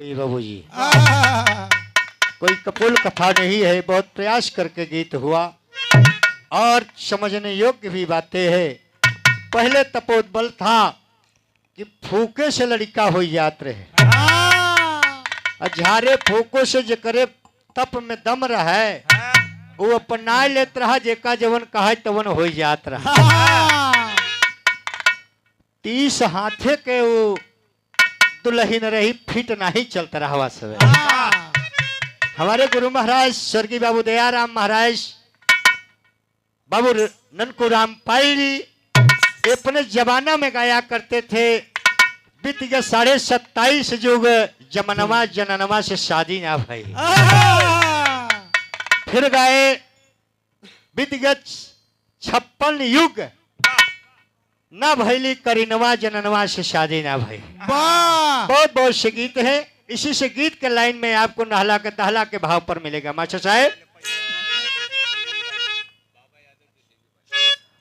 बाबू जी कोई कपोल कथा नहीं है, बहुत प्रयास करके गीत हुआ और समझने योग्य भी बातें हैं। पहले तपोबल था कि फूके से लड़का हो जात रहे, झारे फूको से जे करे तप में दम रहे वो अपना लेत रहा, जेका जवन कहा तवन हो जात रहा। 30 हाथे के वो दुल्हन रही, फिट नहीं चलता रहा सब। हमारे गुरु महाराज स्वर्गीय बाबू दयाराम महाराज, बाबू ननकू राम पायरी अपने जमाना में गाया करते थे। बीत गए 27.5 युग, जमनवा जननवा से शादी ना भाई। फिर गाए बीत गए 56 युग, ना भैली करीनवा जननवा से शादी ना भाई। बहुत बहुत से गीत है, इसी से गीत के लाइन में आपको नहला के तहला के भाव पर मिलेगा मास्टर साहब।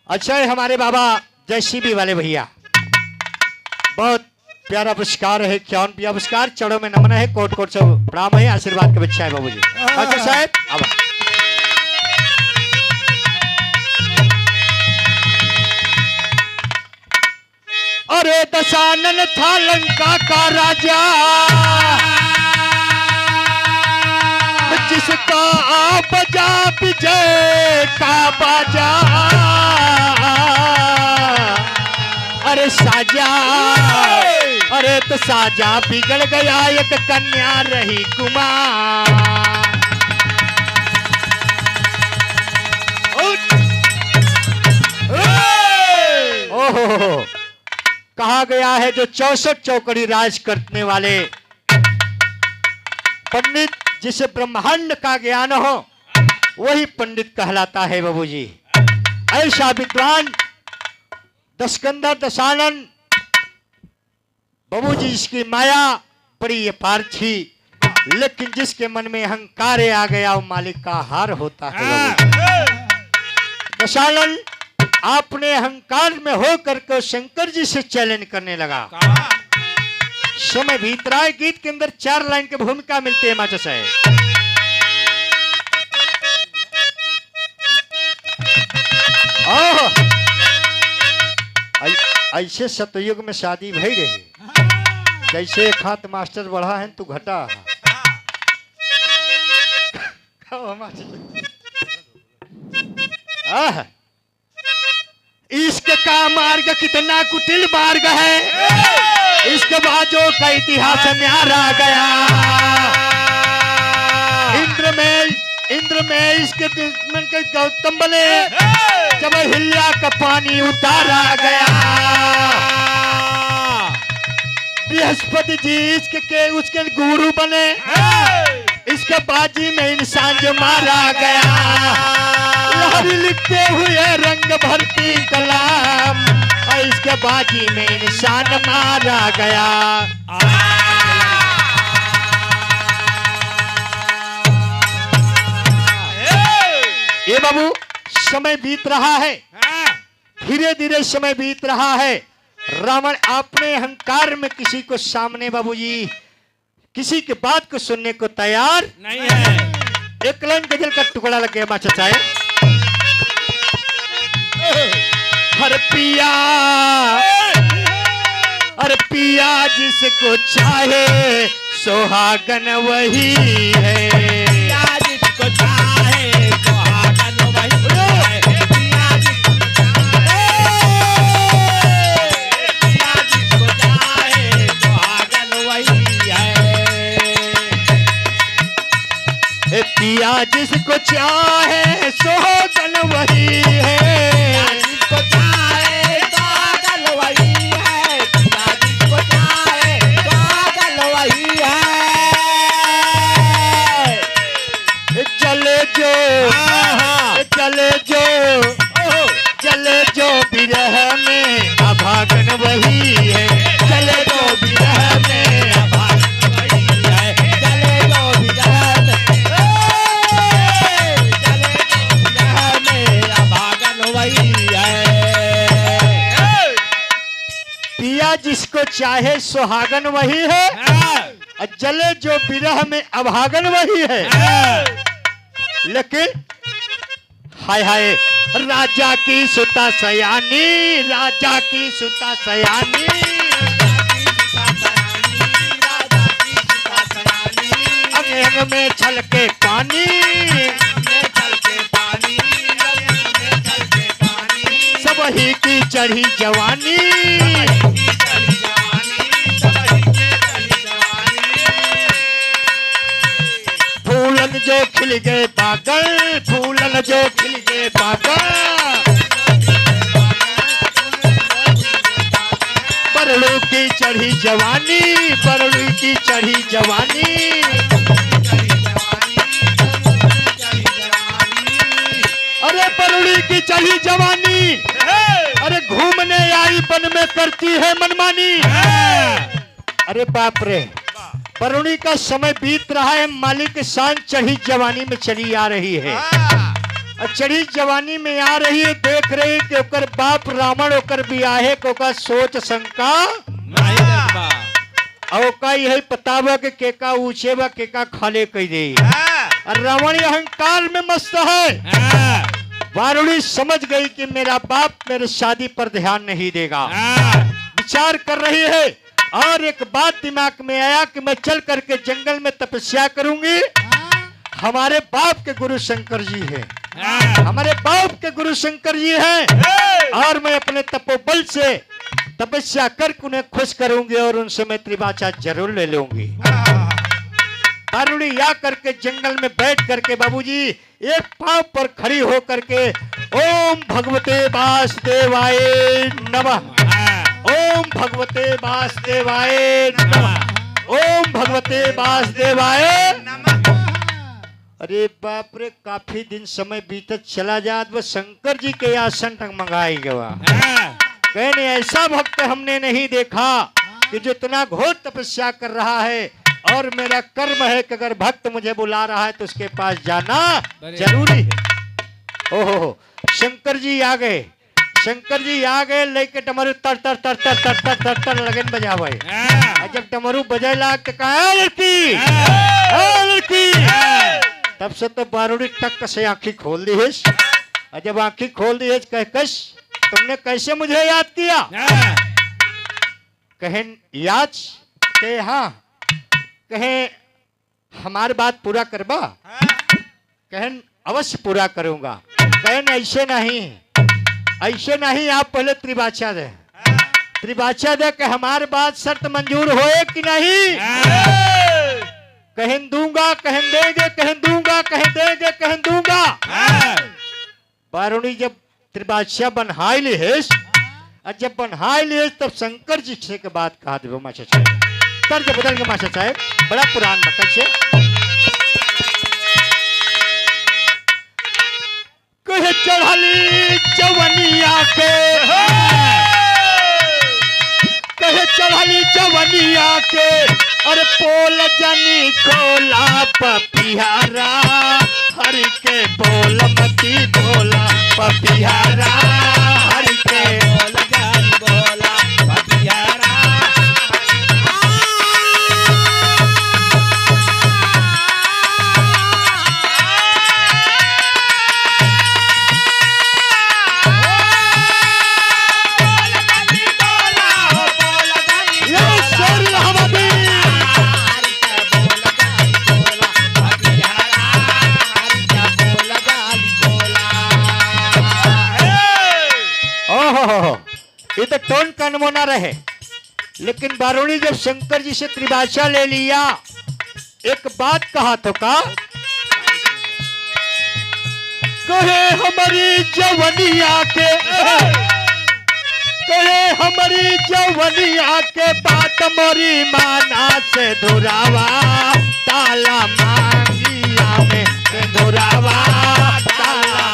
अच्छा है हमारे बाबा जयसीबी वाले भैया, बहुत प्यारा पुरस्कार है, क्यों भी पुरस्कार चढ़ो में नमन है, कोट कोट से प्रणाम है, आशीर्वाद के बच्चा है बाबू जी मास्टर साहब। अब अरे दशानन था लंका का राजा, जिसका आप बजा विजय का बाजा। अरे साजा, अरे तो साजा बिगड़ गया, एक कन्या रही कुमार। ओहो, कहा गया है जो 64 चौकड़ी राज करने वाले पंडित, जिसे ब्रह्मांड का ज्ञान हो वही पंडित कहलाता है बाबू जी। ऐसा विद्वान दशकंधा दशानन बाबू जी, इसकी माया बड़ी अपार थी, लेकिन जिसके मन में अहंकार आ गया वो मालिक का हार होता है। दशानन आपने अहंकार में होकर के शंकर जी से चैलेंज करने लगा। समय बीत रहा है, गीत के अंदर 4 लाइन की भूमिका मिलती है मास्टर साहब। ऐसे सतयुग में शादी भई रही, जैसे एक हाथ मास्टर बढ़ा है तू घटा। इसके का मार्ग कितना कुटिल मार्ग है, इसके बाजों का इतिहास न्यारा गया। इंद्र में इसके दुश्मन के गौतम बने, जब हिल्या का पानी उतारा गया। बृहस्पति जी उसके गुरु बने, इसके बाजी में इंसान जो मारा गया। लहरी लिखते हुए रंग भरती कलाम, और इसके बाजी में इंसान मारा गया। ये बाबू समय बीत रहा है, धीरे धीरे समय बीत रहा है। रावण अपने अहंकार में किसी को सामने बाबूजी किसी की बात को सुनने को तैयार नहीं है। एक लाइन गजल का टुकड़ा लग गया मास्टर साहब। हर पिया, अरे पिया जिसको चाहे सुहागन वही है। पिया जिसको चाहे सुहागन वही है। पिया जिसको चाहे सुहागन वही है। पिया जिसको चाहे सुहागन वही है। चले जो विरह में अभागन वही है। चले जो विरह में अभागन वही है। चले जो विरह में अभागन वही है। पिया जिसको चाहे सुहागन वही है। और जले जो विरह में अभागन वही है। लेकिन हाय हाय राजा की सुता सयानी, राजा की सुता सयानी, अंग अंग में छलके पानी, सब ही की चढ़ी जवानी, फूलन जो खिल गए बागल, फूलन जो खिल गए बागल, बरड़ू की चढ़ी जवानी, बरड़ू की चढ़ी जवानी, अरे बरड़ी की चढ़ी जवानी, अरे घूमने आई बन में करती है मनमानी। अरे बाप रे, बरुणी का समय बीत रहा है, मालिक शान चढ़ी जवानी में चली आ रही है। और चढ़ी जवानी में आ रही है, देख रही कि ओकर बाप रावण ओकर बियाहे को का सोच शंका और का यही पतावा के केका ऊंचे व केका खाले कह दे। और रावण अहंकार में मस्त है। वारुणी समझ गई कि मेरा बाप मेरे शादी पर ध्यान नहीं देगा, विचार कर रही है। और एक बात दिमाग में आया कि मैं चल करके जंगल में तपस्या करूंगी। हमारे बाप के गुरु शंकर जी हैं, हमारे बाप के गुरु शंकर जी हैं, और मैं अपने तपोबल से तपस्या करके उन्हें खुश करूंगी और उनसे मैं त्रिवाचा जरूर ले लूंगी। वारुणी या करके जंगल में बैठ करके बाबूजी एक पांव पर खड़ी हो करके ओम भगवते वासुदेवाय नमः, ओम भगवते वासुदेवाय नमः, ओम भगवते वासुदेवाय नमः। अरे बाप रे, काफी दिन समय बीतत चला जात वो शंकर जी के आसन तक मंगाई गवा। कहने ऐसा भक्त हमने नहीं देखा कि जो इतना घोर तपस्या कर रहा है। और मेरा कर्म है कि अगर भक्त मुझे बुला रहा है तो उसके पास जाना जरूरी है। ओहो, शंकर जी आ गए, शंकर जी आ गए लेके डमरू तर तर तर तर तर तर तर तर लगन बजावे। जब डमरू बजे लाग तो कहा लड़की, लड़की, तब से तो बारूड़ी टक से आंखी खोल दी है। और जब आंखी खोल दी है कह कश तुमने कैसे मुझे याद किया? कहें याद के हाँ, कहें हमारी बात पूरा करबा? कहें अवश्य पूरा करूंगा। कहें ऐसे नहीं, ऐसे नहीं, आप पहले त्रिवाचा दे, त्रिवाचा दे कि हमारी बात शर्त मंजूर होए कि नहीं। कहें दूंगा, कहें देंगे, कहें दूंगा, कहें देंगे, कहें दूंगा। बारूणी जब त्रिवाचा बनहाई लिहेस, और जब बनहाई लिहेस तब शंकर जी से के बात कहा दे मास्टर साहब, तर्ज बदल के मास्टर साहब, बड़ा पुरान बकल से कहे चढ़ली जवनिया के, कहे चढ़ली जवनिया के, अरे पोल जनी खोला पपिहारा, हरि के बोल मती बोला पपिहारा, हरि के बोल जनी बोला पपिहारा। ये तो टोन का नमूना रहे। लेकिन बारूणी जब शंकर जी से त्रिवाचा ले लिया, एक बात कहा तो का कहे हमारी जवनिया के, कहे हमारी जवनिया के बात मोरी माना से धुरावा, ताला मांगिया में से धुरावा, ताला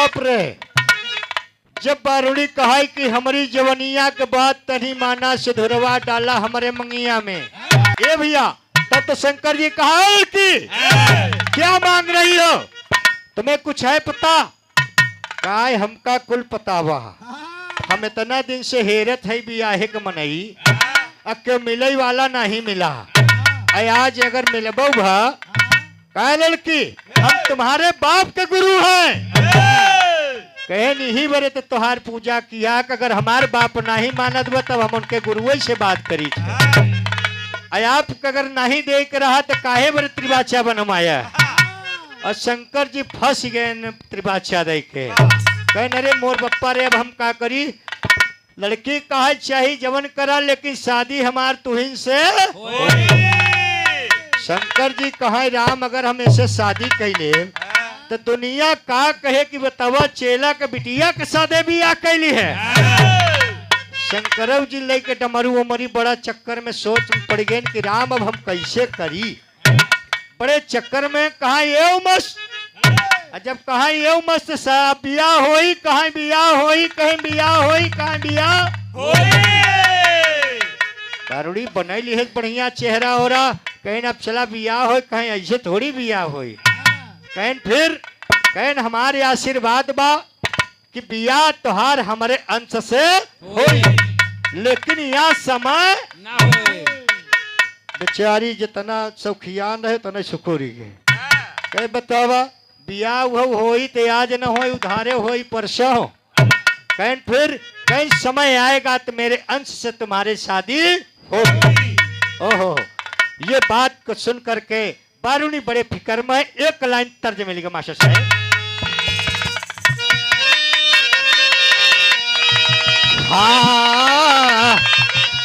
बाप रे, जब बारूणी कहा कि हमारी जवनिया के बात तनी माना सुधरवा डाला हमारे मंगिया में, ए भैया तब तो शंकर जी कहा कि क्या मांग रही हो, तुम्हें कुछ है पता? काय हमका कुल पता हुआ, हम इतना दिन से हेरत है बियाहे के मनई, अके मिले वाला नहीं मिला, आज अगर मिलबो भा काय लड़की हम तुम्हारे बाप के गुरु हैं, कहे नहीं बरे तो तुहार पूजा किया, अगर हमारे बाप नहीं मानत बा तब हम उनके गुरुओं से बात करी थे, आप अगर नहीं देख रहा तो काहे बरे त्रिबाचा बनमाया। और शंकर जी फंस गए त्रिबाचा देख के, कहे अरे मोर बप्पा रे अब हम का करी, लड़की कहा चाहिए जवन करा लेकिन शादी हमार तुहिन से। शंकर जी कहा राम अगर हम ऐसे शादी कैले तो दुनिया का कहे कि बतावा चेला के बिटिया के सादे भी आ कैली है। शंकरव जी लेके डमरू उमरी बड़ा चक्कर में सोच पड़ गए कि राम अब हम कैसे करी, बड़े चक्कर में कहा ये मस्त, जब कहा ये मस्त बिया होई, कहा बिया होई, कहीं बिया होई, कहा बिया बारूणी बनैली है बढ़िया चेहरा हो रहा, कहीं अब चला बिया हो, कहीं ऐसे थोड़ी बिया होई, कहीं फिर कहीं हमारे आशीर्वाद बा कि बिया तुहार हमारे अंश से होई, लेकिन यहाँ समय ना होई। बेचारी जितना सौखियान रहे उतना सुखोरी के, कहे बतावा बिया होई तो आज न होई, उधारे होई परसों हो, कहीं फिर कहीं समय आएगा तो मेरे अंश से तुम्हारे शादी होगी। ओहो, ये बात को सुन करके बारूणी बड़े फिक्र में, एक लाइन तर्ज मिलेगा मास्टर साहब। हाँ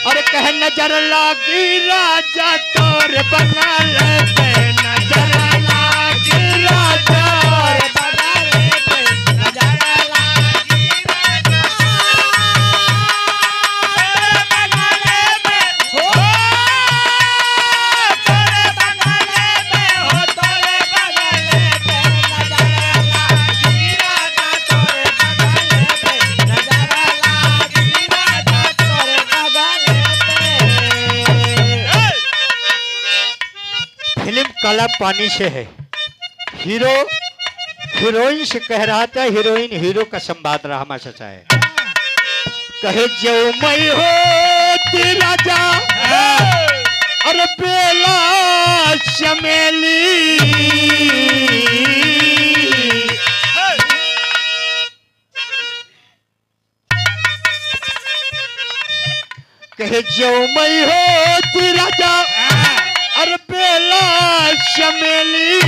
और कह नजर लागी राजा तोर बंगाल पे, नजर लागी राजा तोर बंगाल पे, नजर लागी काला पानी से है, हीरो हीरोइन से कह रहा था, हीरोइन हीरो का संवाद रहा हमारा सचा है, कहे जो मैं हो राजा और बेला चमेली, कहे जो मैं हो राजा और बेला चमेली,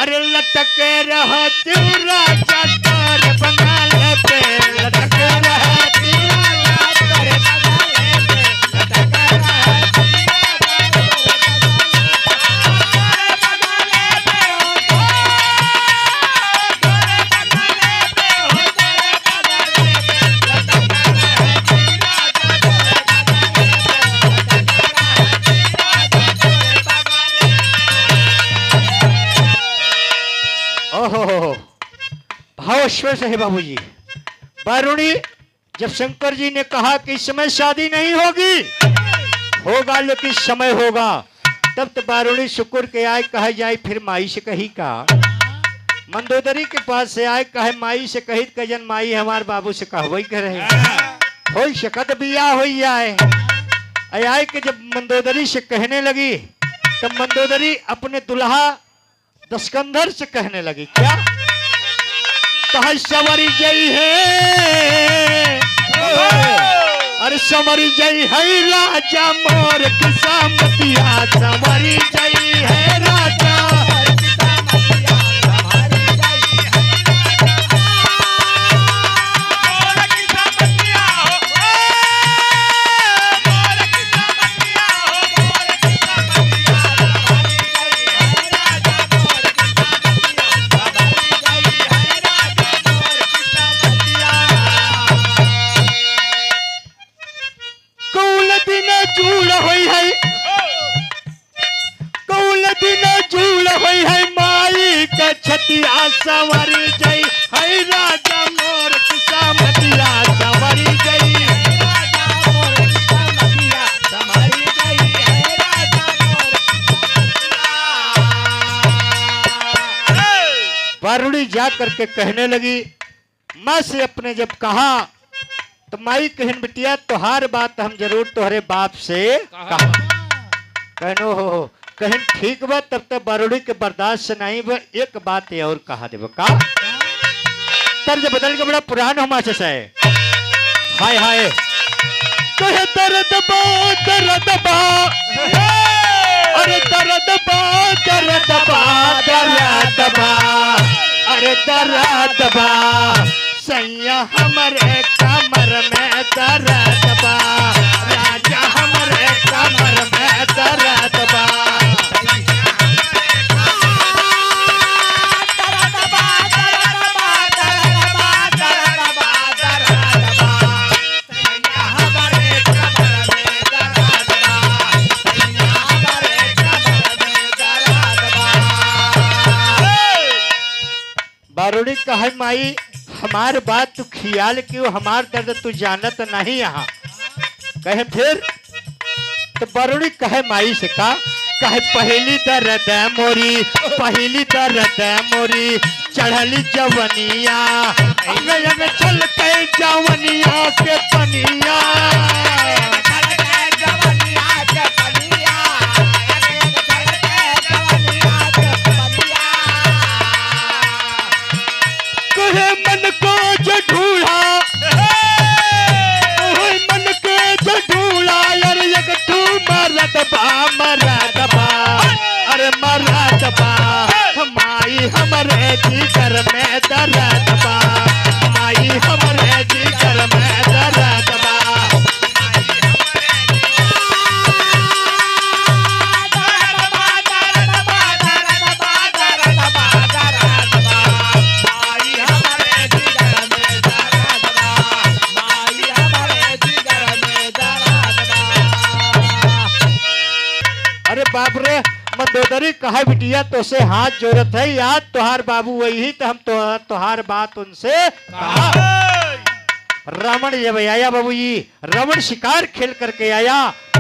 अरे लटके रहा तू राजा तोर बंगाल पे, लटके रहा तू राजा तोर बंगाल पे, लटके रहा तू भावेश्वर से है बाबूजी। बारूणी जब शंकर जी ने कहा कि इस समय शादी नहीं होगी, होगा लेकिन समय होगा, तब तो बारूणी शुक्र के आए, कहे जाए फिर माई से कही का, मंदोदरी के पास से आए, कहे माई से कही कजन माई हमारे बाबू से कहवई कर रहे हो शकत बिया हो आए आए कि जब मंदोदरी से कहने लगी तब मंदोदरी अपने दुल्हा दस्कंधर से कहने लगी, क्या कहा सवरी जई है, अरे सवरी जई है राजा मोर किसामतिया, सवरी जई है राजा मतिया सवरी जई है राजा मोर किस्मतिया सवरी जई बारूड़ी जा करके कहने लगी माँ से अपने जब कहा तो माई कहन बिटिया तुहार बात हम जरूर तुम्हारे बाप से कहा कहनो हो कहन ठीक बा तब तक बारूड़ी के बर्दाश्त से नहीं बा एक बात ये और कहा देव का तर्ज बदल के बड़ा पुरान हो माचे से हाय हाय कहे दर्द बा अरे दर्द बा अरे दर्द बा सैया हमरे कमर में दर्द बा राजा हमरे कमर में दर्द बा बारूड़ी कहे माई हमार बात तू ख्याल क्यों हमार दर्द तू जानत नहीं यहाँ कहे फिर तो बारूड़ी कहे माई से कहे पहली दर्द मोरी चढ़ली जवनिया चल के जवनिया के पनिया मन को जो ढूंढा मन के जो ढूंढा यार एक तू मरद बा अरे मरद बा माई हमरे जिगर में दर्द बा माई हमरे जिगर में दर्द बा बाप रे मंदोदरी कहा बिटिया तो से हाथ जोड़त है याद तुहार बाबू वही तो हम तुहार बात उनसे कहा रावण जब आया बाबू जी रावण शिकार खेल करके आया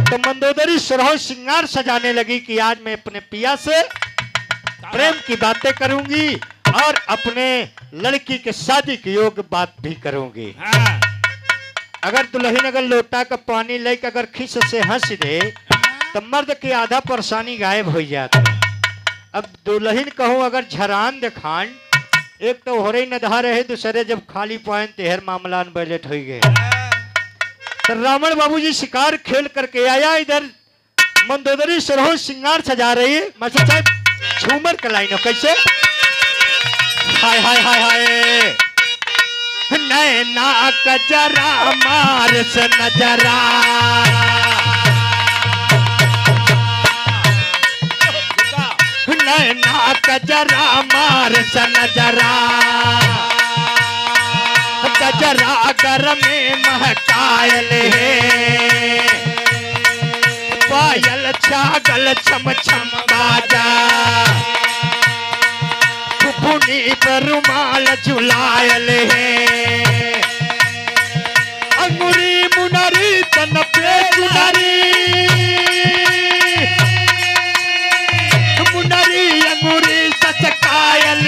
तो मंदोदरी सुरहो श्रृंगार सजाने लगी कि आज मैं अपने पिया से प्रेम की बातें करूंगी और अपने लड़की के शादी के योग्य बात भी करूंगी अगर दुल्हन अगर लोटा का पानी लेकर अगर खिस से हंस दे तो मर्द की आधा परेशानी गायब हो जाती अब दुल्हन कहूं अगर झरान दिखान एक तो हो रही नधा रहे दूसरे जब खाली पॉइंट तेहर मामला बैलेट हो गए तो रावण बाबूजी शिकार खेल करके आया इधर मंदोदरी सरहो श्रृंगार सजा रही है मास्टर साहब झूमर का लाइन हो कैसे हाय हाय हाय हाय नैना कजरा मार से नजरा नैना कजरा मार से नजरा गजरा गर में महकायल है पायल छागल छम छम बाजा फुफुनी पर रुमाल झुलायल है अंगुरी मुनरी तन पे चुनरी अंगूरी सचकायल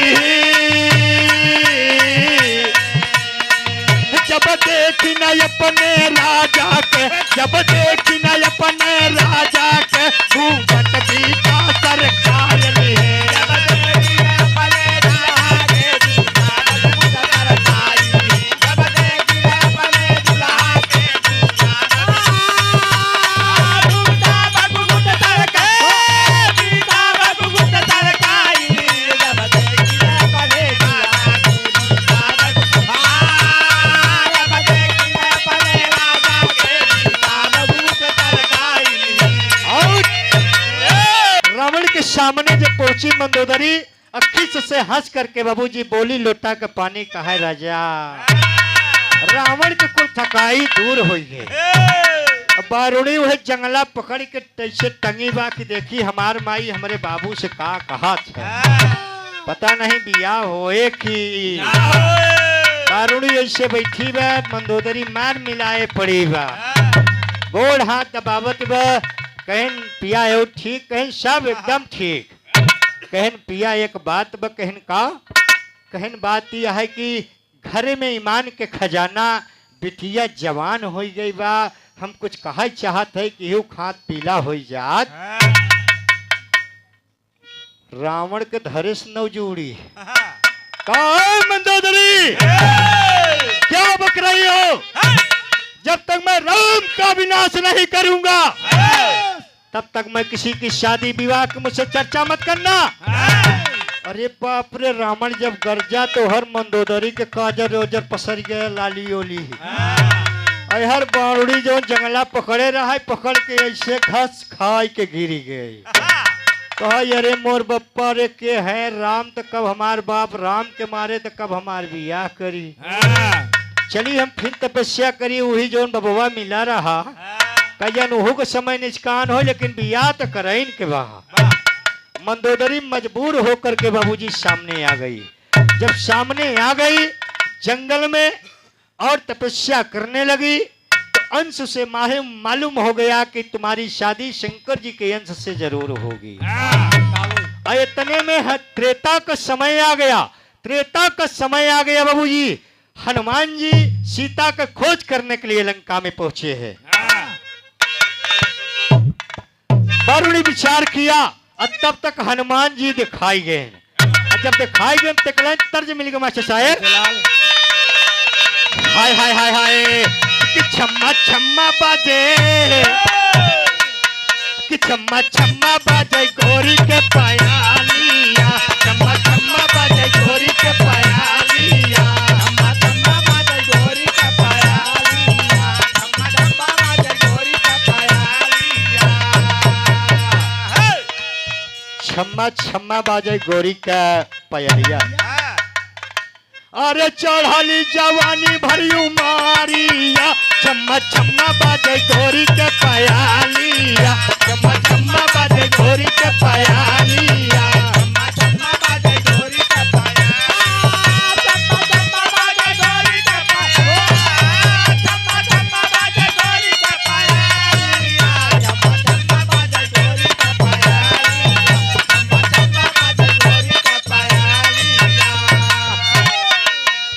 जब देखी न अपने राजा के जब देखी न अपने राजा के घूंघट भी का सरकायल सामने जब पहुंची मंदोदरी अखिस से हंस करके बाबूजी बोली लोटा का पानी कहा राजा रावण के कुल थकाई दूर हो गए बारूड़ी वह जंगला पकड़ के तैसे टंगी बा कि देखी हमार माई हमारे बाबू से कहा था पता नहीं बिया होए कि बारूणी ऐसे बैठी बा, मंदोदरी मार मिलाए पड़ी बा, गोड़ हाथ दबावत बा, कहन पिया हो ठीक, कहन सब एकदम ठीक, कहन पिया एक बात बा, कहन बात यह है कि घर में ईमान के खजाना बिटिया जवान हो गई बा, हम कुछ कहा चाहत है कि यू खात पीला हो जात। रावण के धरे से नवजूड़ी मंदोदरी क्या बक रही हो? जब तक मैं राम का विनाश नहीं करूंगा तब तक मैं किसी की शादी विवाह की मुझसे चर्चा मत करना। अरे बाप रे, रावण जब गरजा तो हर मंदोदरी के काजर रोजर पसर गया लाली ओली, हर बावड़ी जो जंगला पकड़े रहा है, पकड़ के ऐसे घस खाई के गिरी गई। कहा अरे मोर बप्पा रे के है राम, तो कब हमार बाप राम के मारे तो कब हमार बियाह करी। चली हम फिर तपस्या करी, वही जोन बबुआ मिला रहा, कजन उहू के समय निष्कान हो, लेकिन बियाह तो करैन के बहा। मंदोदरी मजबूर होकर के बाबूजी सामने आ गई। जब सामने आ गई जंगल में और तपस्या करने लगी तो अंश से मालूम हो गया कि तुम्हारी शादी शंकर जी के अंश से जरूर होगी। इतने में त्रेता का समय आ गया, त्रेता का समय आ गया बाबूजी। हनुमान जी सीता का खोज करने के लिए लंका में पहुंचे हैं। बारूणी विचार किया और तब तक हनुमान जी दिखाई गए। जब दिखाई गए तर्ज मिल गया मास्टर साहब, हाय हाय हाय हाय कि छम्मा छम्मा बाजे, कि छम्मा छम्मा बाजे गोरी के पायालिया, छम्मा छम्मा बाजे गोरी के पायालिया, छम्मा छम्मा बाजे गोरी के पायालिया, छम्मा छम्मा बाजे गोरी के पायालिया, छम्मा छम्मा बाजे गोरी का पायलिया। अरे चढ़ाली जवानी भरी उमारिया, छम्मा छम्मा बाजे गोरी के पायालिया, छम्मा छम्मा बाजे गोरी के पायालिया, छम्मा छम्मा बाजे गोरी के पायालिया, छम्मा छम्मा बाजे गोरी के पायालिया, छम्मा छम्मा बाजे गोरी के पायालिया, छम्मा छम्मा बाजे गोरी के पायालिया, छम्मा छम्मा बाजे गोरी के पायालिया।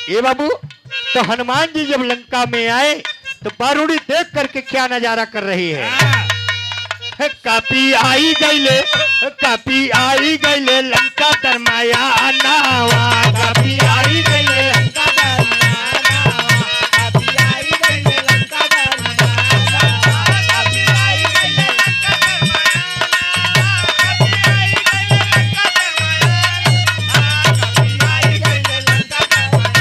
ये बाबू तो हनुमान जी जब लंका में आए तो बारूणी देख करके क्या नजारा कर रही है। कापी आई गईले, कापी आई गईले लंका दरमाया नावा, कापी आई गईले लंका दरमाया नावा, कापी आई गईले लंका दरमाया नावा, कापी आई गईले लंका दरमाया नावा, कापी आई गईले लंका दरमाया नावा, कापी आई गईले लंका दरमाया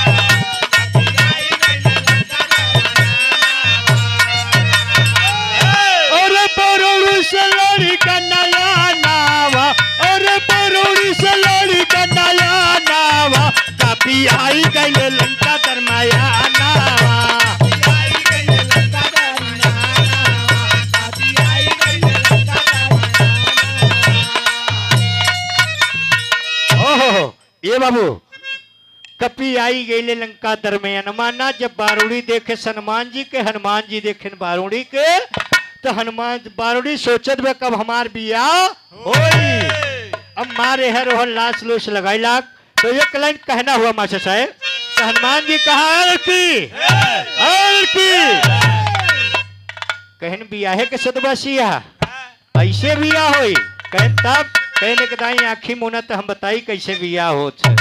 नावा, कापी आई गईले लंका दरमाया नावा। और बरोड़ी से लड़ी का नया नावा, और बरोड़ी से लड़ी का नया नावा, कापी आई गईले लंका दरमाया नावा, कापी आई गईले लंका दरमाया नावा, कापी आई गईले लंका दरमाया नावा। ओहो ये बाबू कपी आई गईले लंका दरमियान माना। जब बारूणी देखे हनुमान जी के, हनुमान जी देखे बारूणी के, तो हनुमान बारूणी सोचत बे कब हमार बियाह होई। अब मारे है रोहन लाश लोश लगाईला तो एक लाइन कहना हुआ मास्टर साहब, तो हनुमान जी कहा कहन बियाहे के सदबसिया ऐसे बियाह होई, कहन तब कहने के दाई आखी मुना तो हम बताई कैसे बियाह होत है।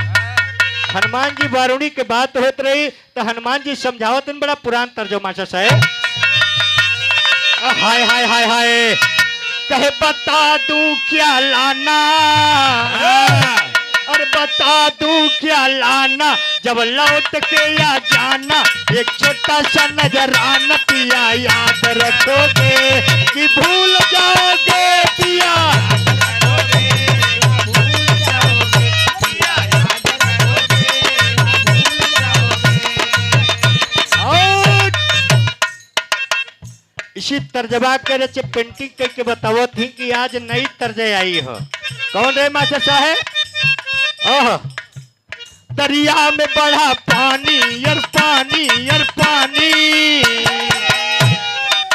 हनुमान जी बारूणी के बात होत रही तो हनुमान जी समझावत बड़ा पुरान तर्जुमा साहब। हाय हाय हाय हाय कहे बता दूं क्या लाना, और बता दूं क्या लाना, जब लौट के या जाना, एक छोटा सा नजराना पिया याद रखोगे कि भूल जाओगे पिया, इसी तर्जबा करे पेंटिंग करके बताओ थी कि आज नई तर्ज आई हो। कौन रे मास्टर साहब? ओह दरिया में बढ़ा पानी यार पानी यार पानी,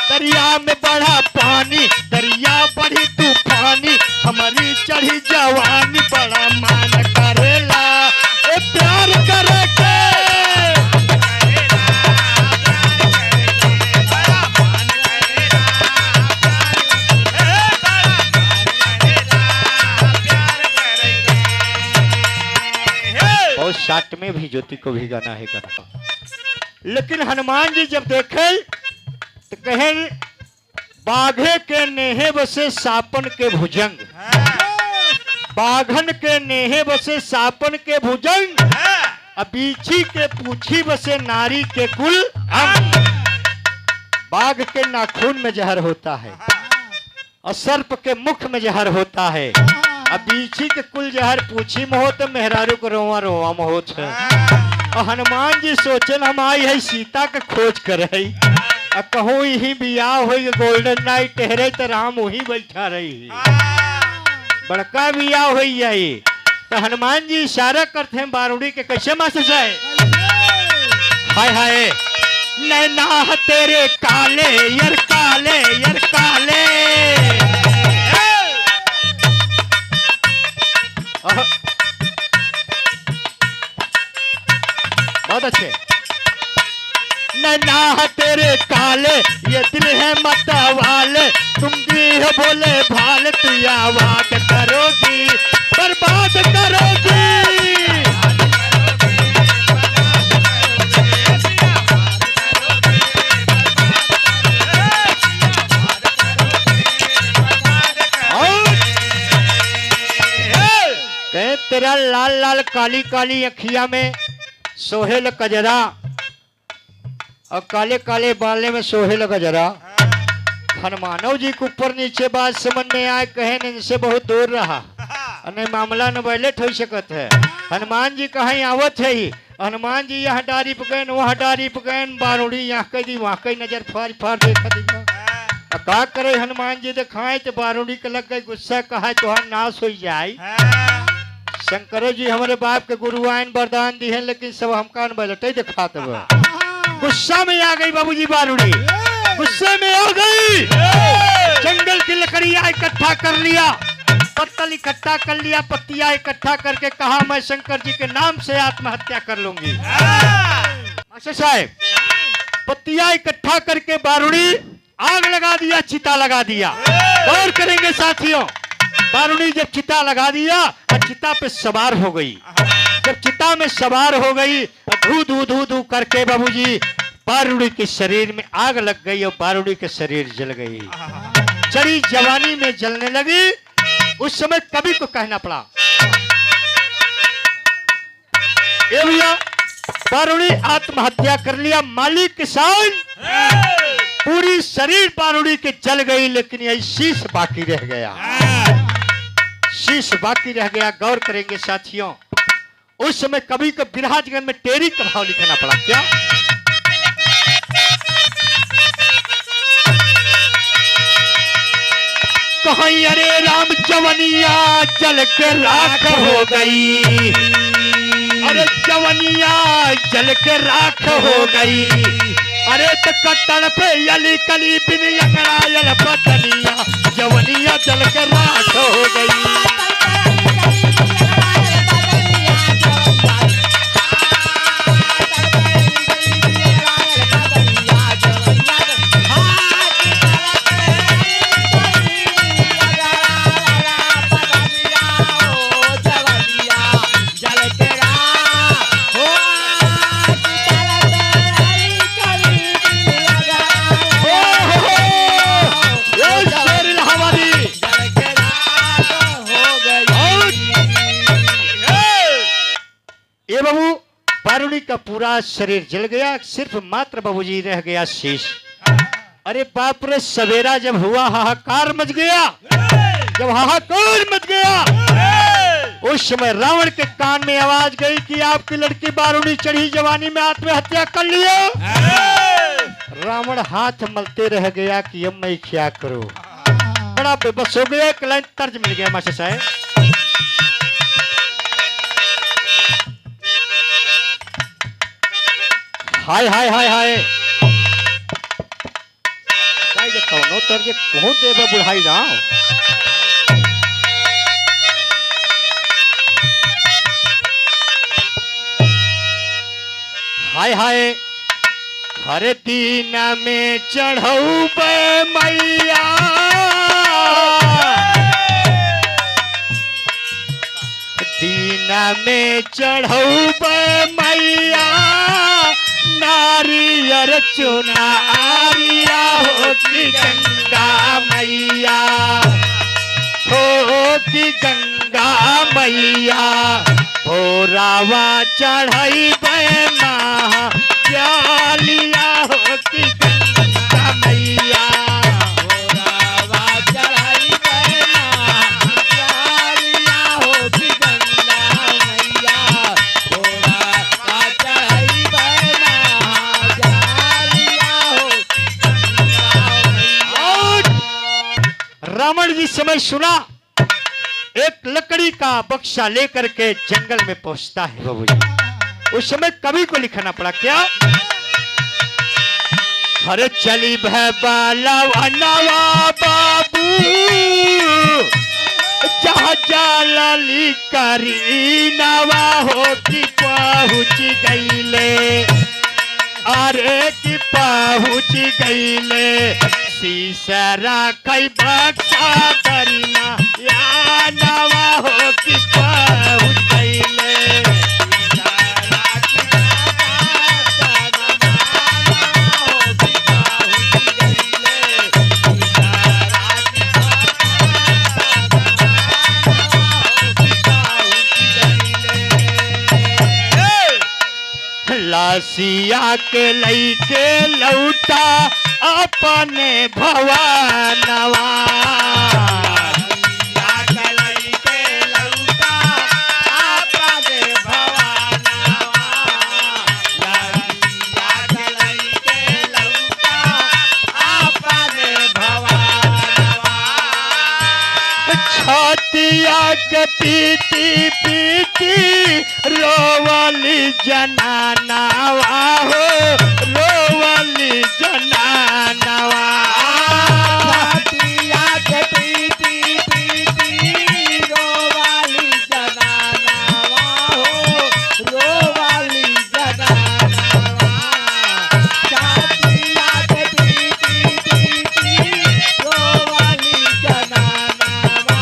दरिया में बढ़ा पानी दरिया बढ़ी तूफानी, हमारी चढ़ी जवानी बड़ा मान करेला ए प्यार करे के। और शाट में भी ज्योति को भी गाना है गाना, लेकिन हनुमान जी जब देखे तो कहे बाघे के नेहे बसे सापन के भुजंग, बाघन के नेहे बसे सापन के भुजंग, अबीछी के पूछी बसे नारी के कुल अंग। बाघ के नाखून में जहर होता है और सर्प के मुख में जहर होता है, अबीछी के कुल जहर पूछी में हो तो मेहरारू को रोवा रोवा में होत है। और हनुमान जी सोचन हम आई है सीता के खोज कर कहूँ यही बियाह हो गोल्डन नाइट टहरे तो राम वही बैठा रही, बड़का बियाह हो जाए। तो हनुमान जी इशारा करते हैं बारूड़ी के कैसे मास्टर साहब, हाय हाय नैना तेरे काले यार काले यार काले, बहुत अच्छे। नैना तेरे काले ये दिल है मत वाले, तुम भी हो बोले भाले तू आवाज करोगी बर्बाद करोगी। कहे तेरा लाल लाल काली काली अखिया में सोहेल कजरा और काले काले बाले में सोहेल गजरा। हनुमानव जी को ऊपर नीचे बात समझ में आए, कहे इनसे बहुत दूर रहा अने मामला न बैलेट हो सकत है। हनुमान जी कहीं आवत है ही, हनुमान जी यहाँ डारी पकैन वहाँ डारी पकैन, बारूड़ी यहाँ कह दी वहाँ कहीं नजर फाड़ फाड़ देखा दी। का करे हनुमान जी दिखाए तो बारूड़ी के लग गई गुस्सा, कहा तुहार नाश हो जाए। शंकरो जी हमारे बाप के गुरु आयन वरदान दी है, लेकिन सब हमका बैलटे दिखा तब गुस्सा में आ गई बाबूजी बारूड़ी, गुस्से में आ गई। जंगल की लकड़ियां इकट्ठा कर लिया, पत्तल इकट्ठा कर लिया, पत्तियां इकट्ठा करके कहा मैं शंकर जी के नाम से आत्महत्या कर लूंगी। मास्टर साहब पत्तियां इकट्ठा करके बारूड़ी आग लगा दिया, चिता लगा दिया। गौर करेंगे साथियों, बारूड़ी जब चिता लगा दिया और चिता पे सवार हो गई, जब चिता में सवार हो गई धू धू धू धू करके बाबूजी बारूड़ी के शरीर में आग लग गई और बारूड़ी के शरीर जल गई, चढ़ी जवानी में जलने लगी। उस समय कवि को कहना पड़ा ए भैया बारूड़ी आत्महत्या कर लिया, मालिक किसान पूरी शरीर बारूड़ी के जल गई, लेकिन यही शीश बाकी रह गया, शीश बाकी रह गया। गौर करेंगे साथियों, उस समय कवि को बिरहा जगत में टेरी का भाव लिखना पड़ा। क्या कहीं अरे राम जवनिया जल के राख हो गई, अरे जवनिया जल के राख हो गई, अरे तो कट्टन पे यली कली बिन यकड़ायल बदनिया, जवनिया जल के राख हो गई। बारूड़ी का पूरा शरीर जल गया, सिर्फ मात्र बाबूजी रह गया शीश। अरे बाप रे, सवेरा जब हुआ हाहाकार मच गया, जब हाहाकार मच गया उस समय रावण के कान में आवाज गई कि आपकी लड़की बारूड़ी चढ़ी जवानी में आत्महत्या कर लिया। रावण हाथ मलते रह गया कि अब मैं क्या करूं, बड़ा बेबस हो गया। एक लाइन तर्ज मिल गया मास्टर साहब, हाय हाय हाय हाय जे कौनो तर जे कौन देव बुढ़ाई राव हाय हाय हर दीन में चढ़ऊ मैया दीना में चढ़ऊ मैया नारियर चुनारिया हो की गंगा मैया हो की गंगा मैया भोरावा चढ़ई महा चालिया हो की गंगा मैया भोरावा चढ़ई चालिया हो की गंगा मैया भोरावा चढ़ई चालिया हो रावण जी समय सुना एक लकड़ी का बक्सा लेकर के जंगल में पहुंचता है बाबू जी। उस समय कवि को लिखना पड़ा क्या हरे चली बाला बाबू जहाँ जाली करी नवा हो कि पहुँच गईले अरे कि पहुँच गईले सीसरा कई बक्सा करीना या नवा हो कि पहुँच गईले लासिया के लईके लौटा अपने भवानवा छतिया के पीती पीती रोवली जनानावा हो रोवली जनानावा छतिया के पीती पीती रोवली जनानावा हो रोवली जनानावा छतिया के पीती पीती रोवली जनानावा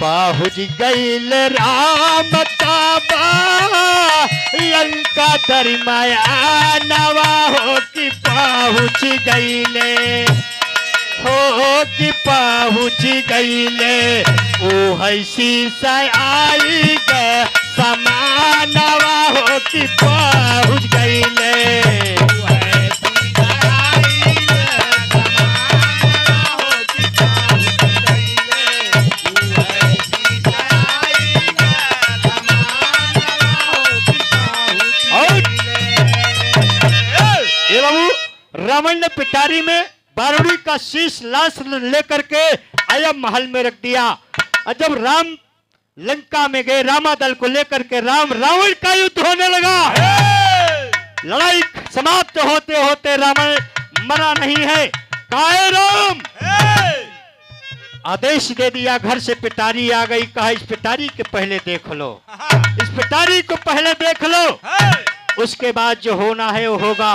पहुँच गईल राम ताबा लंका दरमाया नवा हो कि पहुँच गईले हो कि पहुँच गईले ओ हैसी से आई ग समानवा हो कि पहुँच गईले रावण ने पिटारी में बारूदी का शीश लाश लेकर के अयम महल में रख दिया और जब राम लंका में गए रामादल को लेकर के राम रावण का युद्ध होने लगा लड़ाई समाप्त होते होते रावण मरा नहीं है काहे राम आदेश दे दिया घर से पिटारी आ गई कहा इस पिटारी के पहले देख लो इस पिटारी को पहले देख लो उसके बाद जो होना है वो होगा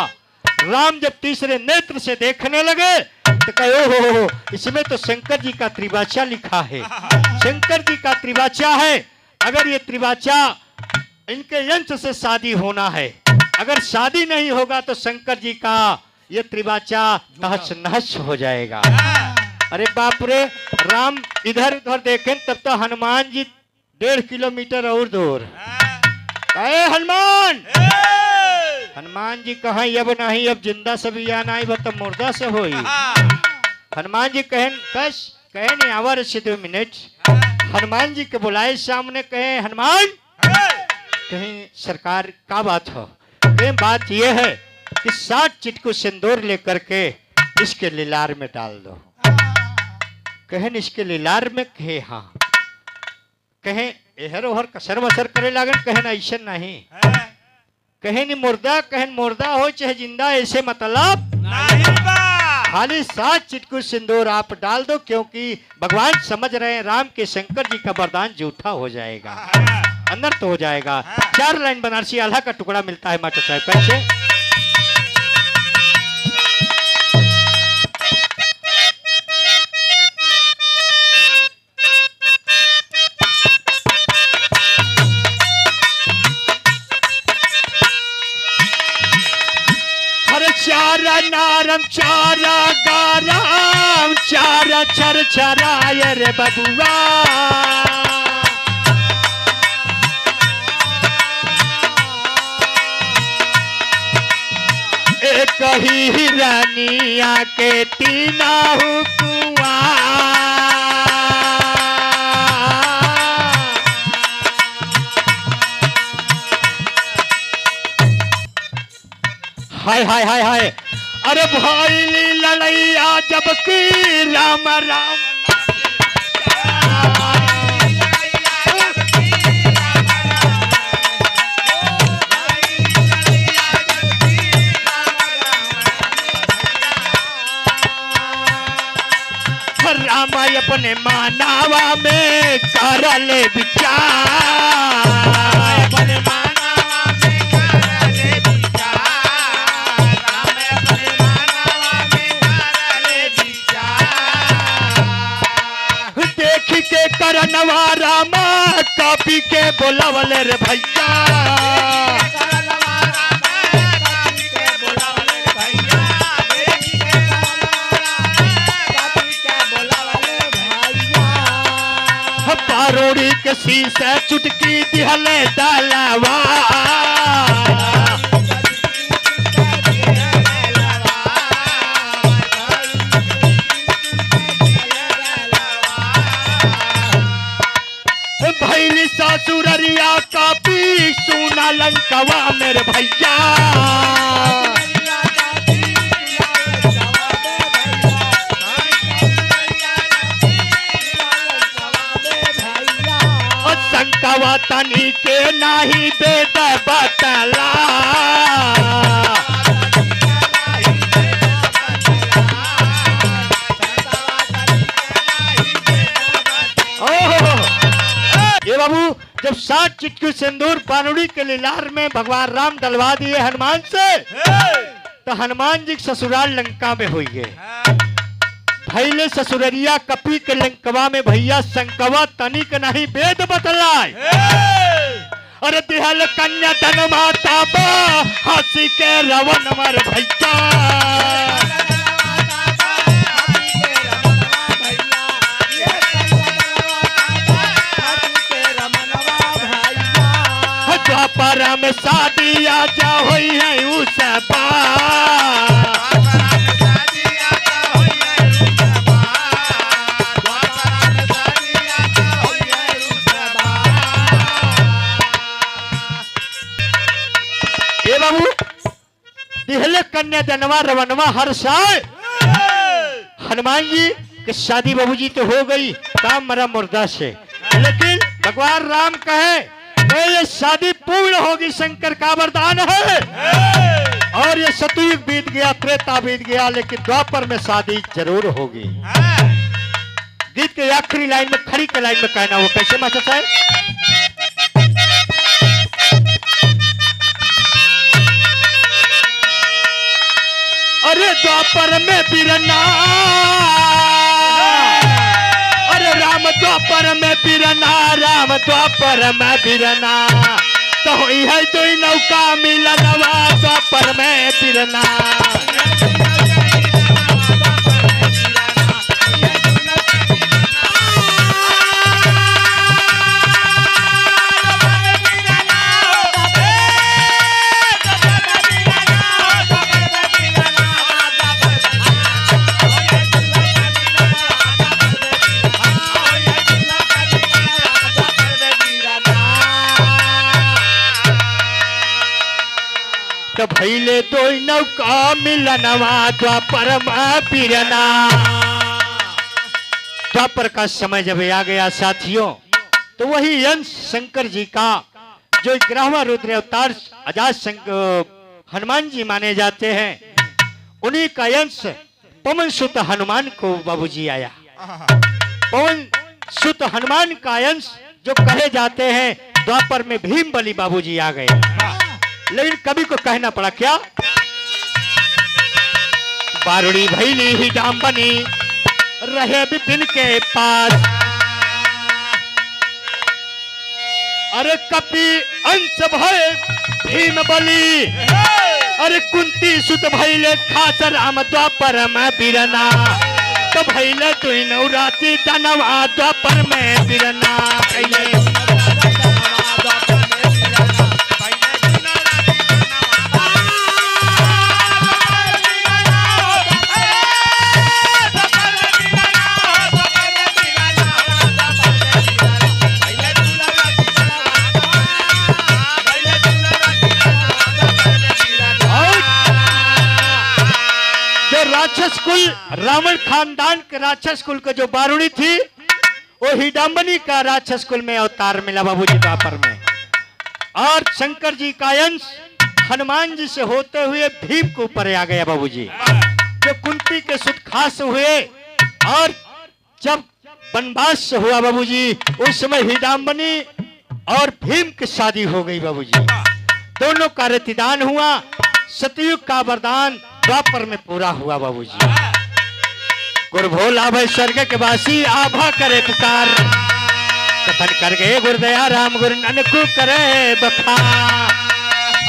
राम जब तीसरे नेत्र से देखने लगे तो कहे हो इसमें तो शंकर जी का त्रिवाचा लिखा है शंकर जी का त्रिवाचा है अगर ये त्रिवाचा इनके यंत्र से शादी होना है अगर शादी नहीं होगा तो शंकर जी का ये त्रिवाचा नहस नहस हो जाएगा अरे बाप रे राम इधर उधर देखें तब तो हनुमान जी 1.5 किलोमीटर और दूर अरे हनुमान हनुमान जी कहा अब नहीं अब जिंदा से भी आना ही तो मुर्दा से होई हनुमान जी कहे नहीं आवर से 2 मिनट हनुमान जी के बुलाए सामने कहे हनुमान कहीं सरकार का बात हो कहीं बात यह है कि 60 चिटकू सिंदूर लेकर के इसके लीलार में डाल दो कहन इसके लीलार में कहे हाँ कहे एहर ओहर कसर वसर करे लागन, कहे ना ऐसा नहीं, कहे नहीं मुर्दा, कहे मुर्दा हो चाहे जिंदा, ऐसे मतलब नहीं बा। खाली 7 चिटकू सिंदूर आप डाल दो, क्योंकि भगवान समझ रहे हैं राम के शंकर जी का वरदान झूठा हो जाएगा, अंदर तो हो जाएगा। 4 लाइन बनारसी आल्हा का टुकड़ा मिलता है मास्टर साहब, कैसे? चारा नारम चारा गाराम चारा छर छराय रे बबुआ, एक ही रानिया के तीना हुकुआ, हाय हाय हाय हाय, अरे भाई लड़ैया जबकि राम राम, राम अपने मानावा में कर ले विचार, अपने के करनवा रामा कापी के बोलावले रे भैया, पारोड़ी के शीशे चुटकी दिहले दलवा, भैली सासुररिया कापी सुना लंकवा मेरे भैया, शंकवा तनी के नाही बेद बतला, ये बाबू जब 7 चिटकी सिंदूर पानुड़ी के लीलार में भगवान राम डलवा दिए हनुमान से, तो हनुमान जी ससुराल लंका में हुई है, भैले ससुररिया कपी के लंकवा में भैया शंकवा तनिक नहीं वेद बतलाय, अरे दिहल कन्या धन माता बा हंसी के रवन मर भैया, द्वापर में शादी आजा हुई है उस बाबू दिहले कन्या जनवा रवनवा हर साल हनुमान जी की शादी बाबूजी तो हो गई काम मरा मुर्दा से, लेकिन भगवान राम कहे ये शादी पूर्ण होगी, शंकर का वरदान है, और ये सतयुग बीत गया, त्रेता बीत गया, लेकिन द्वापर में शादी जरूर होगी। गीत के आखिरी लाइन में खड़ी के लाइन में कहना वो कैसे मास्टर साहब? अरे द्वापर में बिरना, अरे राम द्वापर में बिरना, राम द्वापर में बिरना, तो हुई है तो नौका मिलनवा द्वापर में बिरना, तो भैले तो नौका मिलनवा द्वापर में बिरना। द्वापर का समय जब आ गया साथियों, तो वही अंश शंकर जी का जो 11वां रुद्र अवतार अजात हनुमान जी माने जाते हैं, उन्हीं का अंश पवन सुत हनुमान को बाबूजी आया। पवन सुत हनुमान का अंश जो कहे जाते हैं द्वापर में भीम बली बाबूजी आ गए। लेकिन कवि को कहना पड़ा क्या, बारुड़ी भैली ही डाम्बनी रहे विपिन के पास, अरे कपि अंश भय भीम बली, अरे कुंती सुत भैले खास राम द्वापर में बिरना, तो भैले तुई नवरात्रि दानवा द्वापर में बिरना भैले। राक्षस कुल रावण खानदान के राक्षस कुल का जो बारुणी थी, वो हिडम्बनी का राक्षस कुल में अवतार मिला बाबूजी द्वापर में। और शंकर जी का अंश हनुमान जी से होते हुए भीम के ऊपर आ गया बाबूजी, जो कुंती के सुत खास हुए। और जब वनवास हुआ बाबूजी, उस समय हिडम्बनी और भीम की शादी हो गई बाबूजी। दोनों का रतिदान हुआ, सतयुग का वरदान द्वापर में पूरा हुआ बाबूजी। गुरु भोला भाई स्वर्ग के वासी आभा करे पुकार, कथन कर गए गुरुदया राम गुरु नानक करे बखा।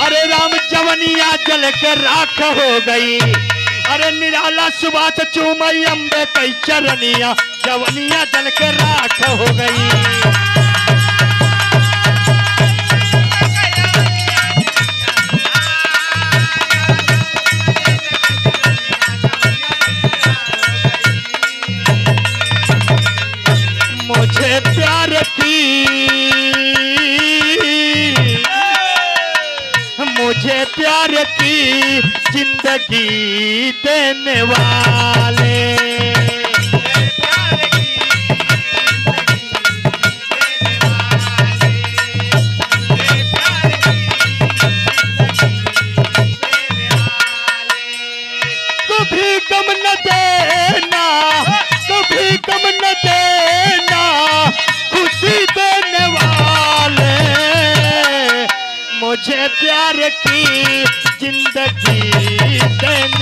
अरे राम जवनिया जल के राख हो गई, अरे निराला सुबात चूमई अम्बे कई चरनिया, जवनिया जल के राख हो गई। मुझे प्यार की, मुझे प्यार की जिंदगी देने वाले, कभी गम न देना, कभी गम न देना, खुशी देने वाले, मुझे प्यार की जिंदगी देने